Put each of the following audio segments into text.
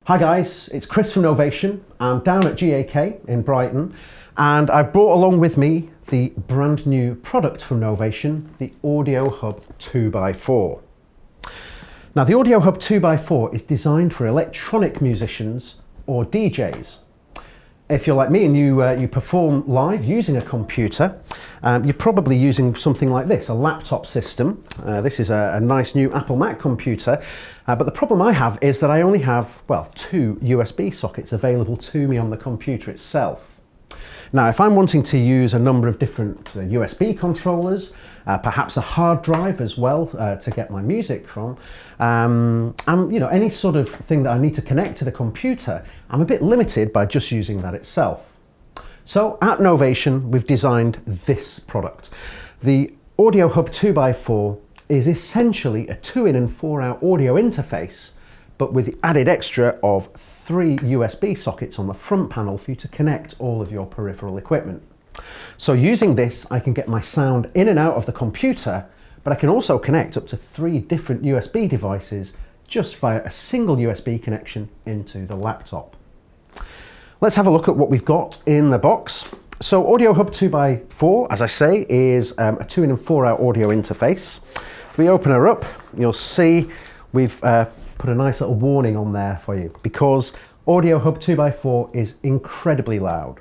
Hi guys, it's Chris from Novation. I'm down at GAK in Brighton and I've brought along with me the brand new product from Novation, the Audiohub 2x4. Now the Audiohub 2x4 is designed for electronic musicians or DJs. If you're like me and you perform live using a computer, you're probably using something like this, a laptop system. This is a nice new Apple Mac computer, but the problem I have is that I only have, well, 2 USB sockets available to me on the computer itself. Now, if I'm wanting to use a number of different USB controllers, perhaps a hard drive as well to get my music from, and any sort of thing that I need to connect to the computer, I'm a bit limited by just using that itself. So at Novation, we've designed this product. The Audiohub 2x4 is essentially a 2-in and 4-out audio interface, but with the added extra of 3 USB sockets on the front panel for you to connect all of your peripheral equipment. So using this, I can get my sound in and out of the computer, but I can also connect up to 3 different USB devices just via a single USB connection into the laptop. Let's have a look at what we've got in the box. So Audiohub 2x4, as I say, is a 2-in and 4-out audio interface. If we open her up, you'll see we've put a nice little warning on there for you because Audiohub 2x4 is incredibly loud.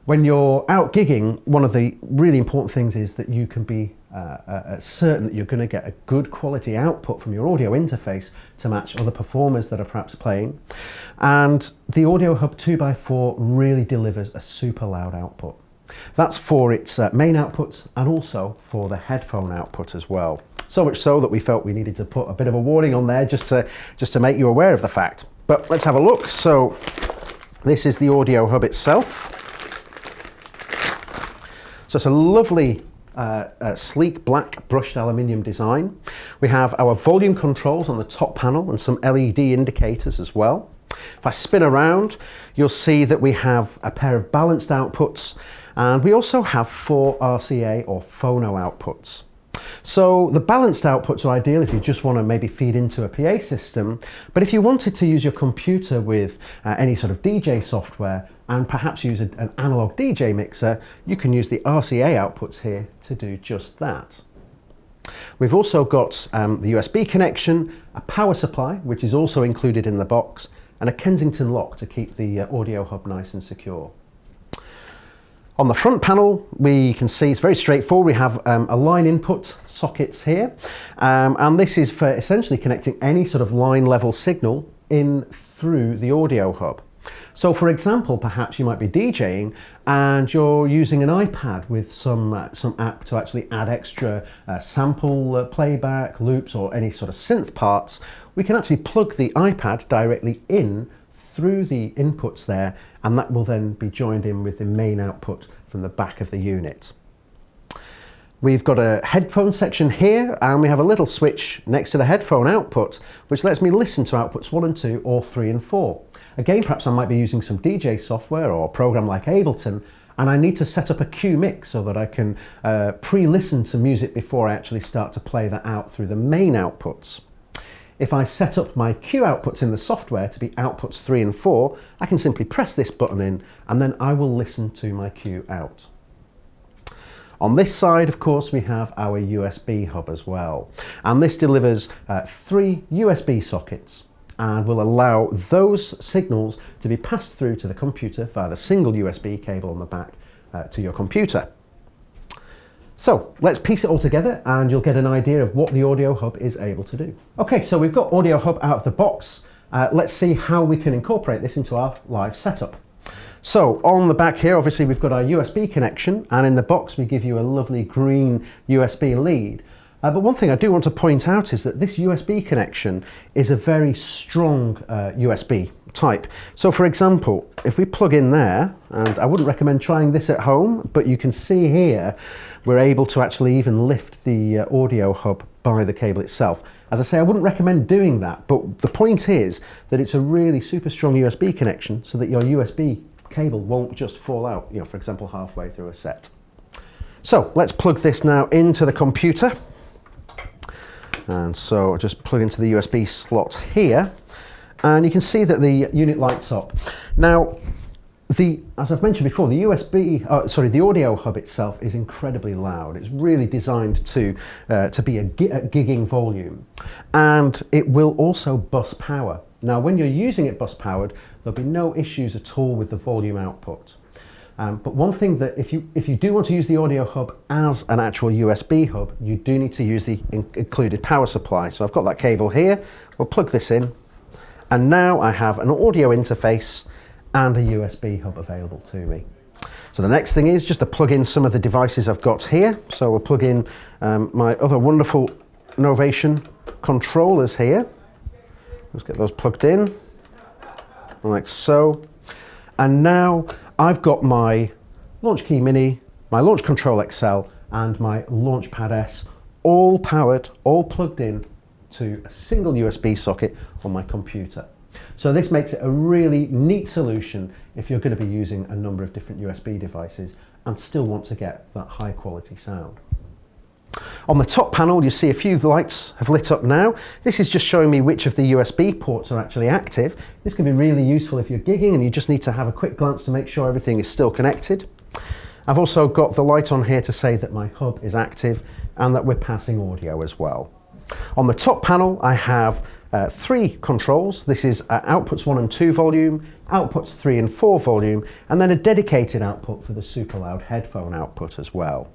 When you're out gigging, one of the really important things is that you can be certain that you're going to get a good quality output from your audio interface to match other performers that are perhaps playing. And the Audiohub 2x4 really delivers a super loud output. That's for its main outputs and also for the headphone output as well. So much so that we felt we needed to put a bit of a warning on there just to make you aware of the fact. But let's have a look. So this is the Audiohub itself. So it's a lovely sleek black brushed aluminium design. We have our volume controls on the top panel and some LED indicators as well. If I spin around, you'll see that we have a pair of balanced outputs, and we also have 4 RCA or phono outputs. So the balanced outputs are ideal if you just want to maybe feed into a PA system, but if you wanted to use your computer with any sort of DJ software and perhaps use an analog DJ mixer, you can use the RCA outputs here to do just that. We've also got the USB connection, a power supply, which is also included in the box, and a Kensington lock to keep the Audiohub nice and secure. On the front panel, we can see it's very straightforward. We have a line input sockets here, and this is for essentially connecting any sort of line level signal in through the Audiohub. So for example, perhaps you might be DJing and you're using an iPad with some app to actually add extra sample playback, loops, or any sort of synth parts. We can actually plug the iPad directly in through the inputs there, and that will then be joined in with the main output from the back of the unit. We've got a headphone section here, and we have a little switch next to the headphone output, which lets me listen to outputs 1 and 2 or 3 and 4. Again, perhaps I might be using some DJ software or a program like Ableton, and I need to set up a cue mix so that I can pre-listen to music before I actually start to play that out through the main outputs. If I set up my cue outputs in the software to be outputs 3 and 4, I can simply press this button in and then I will listen to my cue out. On this side, of course, we have our USB hub as well. And this delivers 3 USB sockets and will allow those signals to be passed through to the computer via the single USB cable on the back to your computer. So let's piece it all together and you'll get an idea of what the Audiohub is able to do. Okay, so we've got Audiohub out of the box. Let's see how we can incorporate this into our live setup. So on the back here, obviously we've got our USB connection, and in the box we give you a lovely green USB lead. But one thing I do want to point out is that this USB connection is a very strong USB type. So for example, if we plug in there, and I wouldn't recommend trying this at home, but you can see here we're able to actually even lift the Audiohub by the cable itself. As I say, I wouldn't recommend doing that, but the point is that it's a really super strong USB connection so that your USB cable won't just fall out, for example, halfway through a set. So let's plug this now into the computer. And so I'll just plug into the USB slot here. and you can see that the unit lights up. Now, as I've mentioned before, the the audio hub itself is incredibly loud. It's really designed to be at gigging volume, and it will also bus power. Now, when you're using it bus powered, there'll be no issues at all with the volume output. But one thing that if you do want to use the audio hub as an actual USB hub, you do need to use the included power supply. So I've got that cable here. We'll plug this in, and now I have an audio interface and a USB hub available to me. So the next thing is just to plug in some of the devices I've got here. So we'll plug in my other wonderful Novation controllers here. Let's get those plugged in, like so. And now I've got my Launch Key Mini, my Launch Control XL, and my Launchpad S all powered, all plugged in to a single USB socket on my computer. So this makes it a really neat solution if you're going to be using a number of different USB devices and still want to get that high quality sound. On the top panel, you see a few lights have lit up now. This is just showing me which of the USB ports are actually active. This can be really useful if you're gigging and you just need to have a quick glance to make sure everything is still connected. I've also got the light on here to say that my hub is active and that we're passing audio as well. On the top panel, I have 3 controls. This is outputs 1 and 2 volume, outputs 3 and 4 volume, and then a dedicated output for the super loud headphone output as well.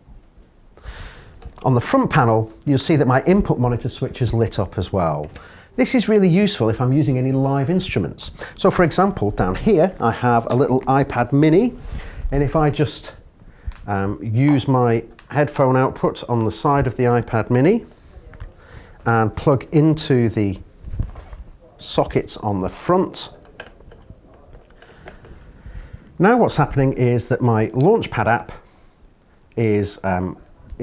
On the front panel, you'll see that my input monitor switch is lit up as well. This is really useful if I'm using any live instruments. So for example, down here, I have a little iPad mini, and if I just use my headphone output on the side of the iPad mini and plug into the sockets on the front. Now what's happening is that my Launchpad app is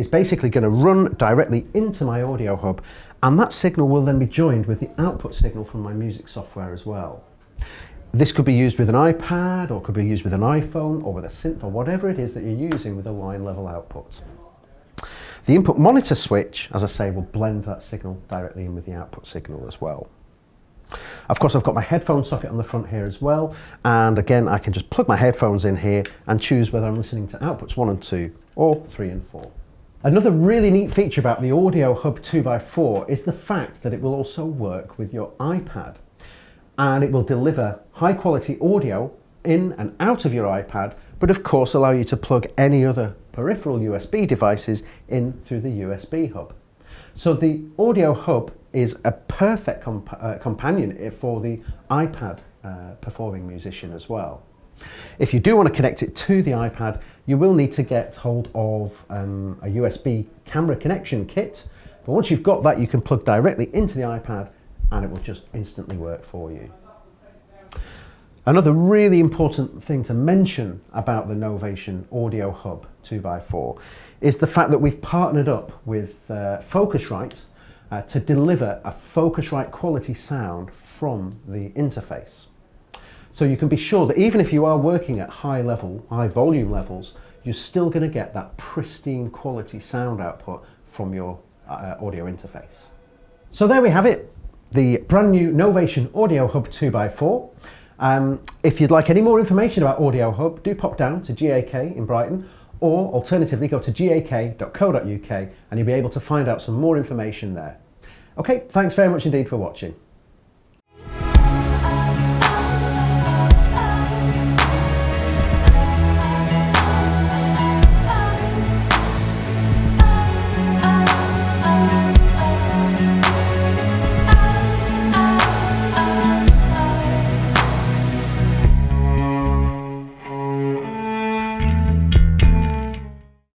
basically going to run directly into my audio hub, and that signal will then be joined with the output signal from my music software as well. This could be used with an iPad, or could be used with an iPhone, or with a synth, or whatever it is that you're using with a line level output. The input monitor switch, as I say, will blend that signal directly in with the output signal as well. Of course, I've got my headphone socket on the front here as well, and again, I can just plug my headphones in here and choose whether I'm listening to outputs 1 and 2 or 3 and 4. Another really neat feature about the Audiohub 2x4 is the fact that it will also work with your iPad, and it will deliver high quality audio in and out of your iPad, but of course allow you to plug any other peripheral USB devices in through the USB hub. So the audio hub is a perfect companion for the iPad performing musician as well. If you do want to connect it to the iPad, you will need to get hold of a USB camera connection kit, but once you've got that, you can plug directly into the iPad and it will just instantly work for you. Another really important thing to mention about the Novation Audiohub 2x4 is the fact that we've partnered up with Focusrite to deliver a Focusrite quality sound from the interface. So you can be sure that even if you are working at high volume levels, you're still going to get that pristine quality sound output from your audio interface. So there we have it, the brand new Novation Audiohub 2x4. If you'd like any more information about Audiohub, do pop down to GAK in Brighton, or alternatively go to gak.co.uk and you'll be able to find out some more information there. Okay, thanks very much indeed for watching.